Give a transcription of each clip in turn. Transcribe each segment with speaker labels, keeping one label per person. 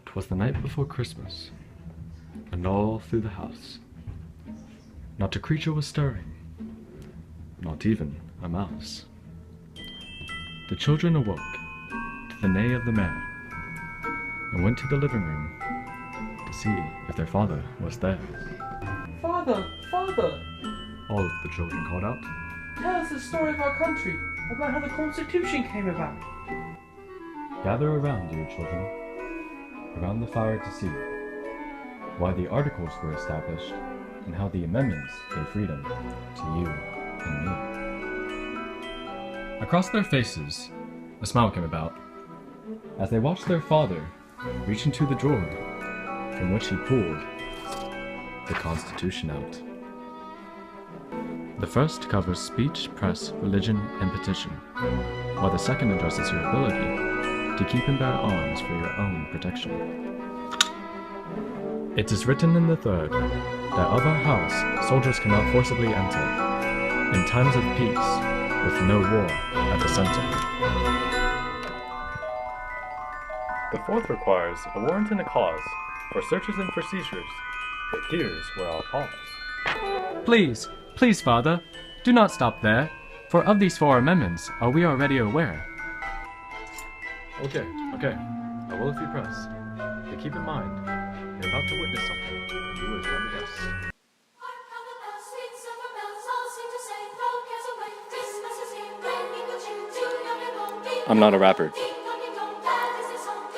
Speaker 1: 'Twas the night before Christmas, and all through the house not a creature was stirring, not even a mouse. The children awoke to the neigh of the mare, and went to the living room to see if their father was there.
Speaker 2: Father, Father,
Speaker 1: All of the children called out.
Speaker 2: tell us the story of our country, about how the Constitution came about.
Speaker 1: Gather around, dear children, around the fire to see why the Articles were established and how the amendments gave freedom to you and me. Across their faces, a smile came about as they watched their father reach into the drawer from which he pulled the Constitution out. The first covers speech, press, religion, and petition, while the second addresses your ability to keep and bear arms for your own protection. It is written in the third that of our house soldiers cannot forcibly enter, in times of peace, with no war at the center. The fourth requires a warrant and a cause for searches and for seizures. But here's where I'll pause.
Speaker 3: Please, Father, do not stop there, for of these 4 amendments are we already aware.
Speaker 1: Okay, I will if you press. But keep in mind, you're about to witness something that you would never guess. I'm not a rapper.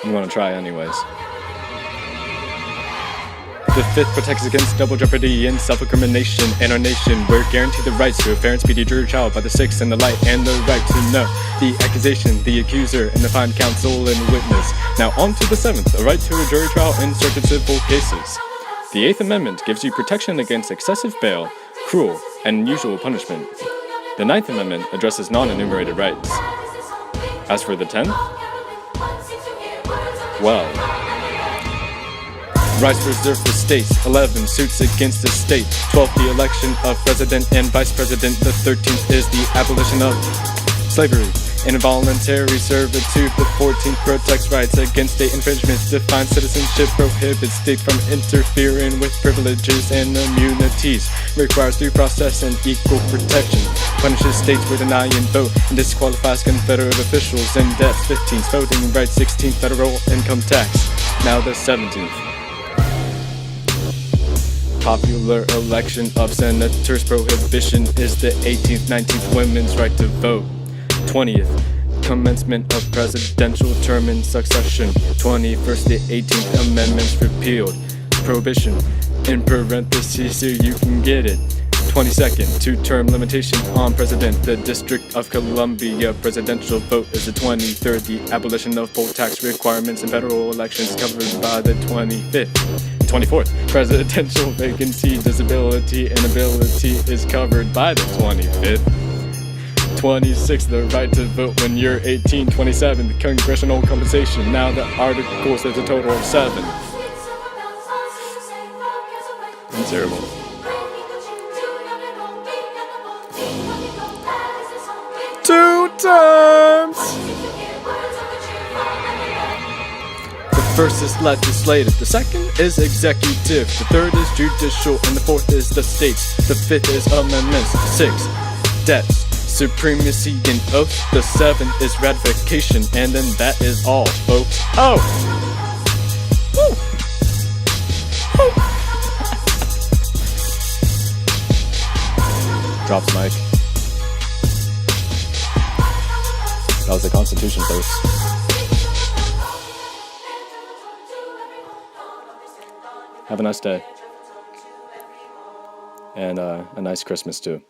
Speaker 1: I'm gonna try anyways. The fifth protects against double jeopardy and self-incrimination. In our nation, we're guaranteed the rights to a fair and speedy jury trial by the sixth and the light and the right to know the accusation, the accuser, and the fine counsel and witness. Now on to the seventh, a right to a jury trial in certain civil cases. The Eighth Amendment gives you protection against excessive bail, cruel, and unusual punishment. The Ninth Amendment addresses non-enumerated rights. As for the 10th, well, rights reserved for states. 11 suits against the state. 12 the election of president and vice president. The 13th is the abolition of slavery and involuntary servitude. The 14th protects rights against state infringement. Defines citizenship, prohibits states from interfering with privileges and immunities. Requires due process and equal protection. Punishes states for denying vote and disqualifies Confederate officials and deaths. 15th voting rights. 16th federal income tax. Now the 17th. Popular election of senators. Prohibition is the 18th. 19th women's right to vote. 20th commencement of presidential term in succession. 21st the 18th amendments repealed. Prohibition in parentheses so you can get it. 22nd, 2-term limitation on president. The District of Columbia presidential vote is the 23rd. The abolition of poll tax requirements in federal elections covered by the 25th. 24th, presidential vacancy, disability, and ability is covered by the 25th. 26th, the right to vote when you're 18. 27th, congressional compensation. Now the articles, there's a total of 7. That's terrible. Two terms! The first is legislative, the second is executive, the third is judicial, and the fourth is the states. The fifth is amendments, the sixth, debts, supremacy and oath. The seventh is ratification, and then that is all, folks. Oh! Woo! Woo! Drops mic. That was the Constitution first. Have a nice day. And a nice Christmas too.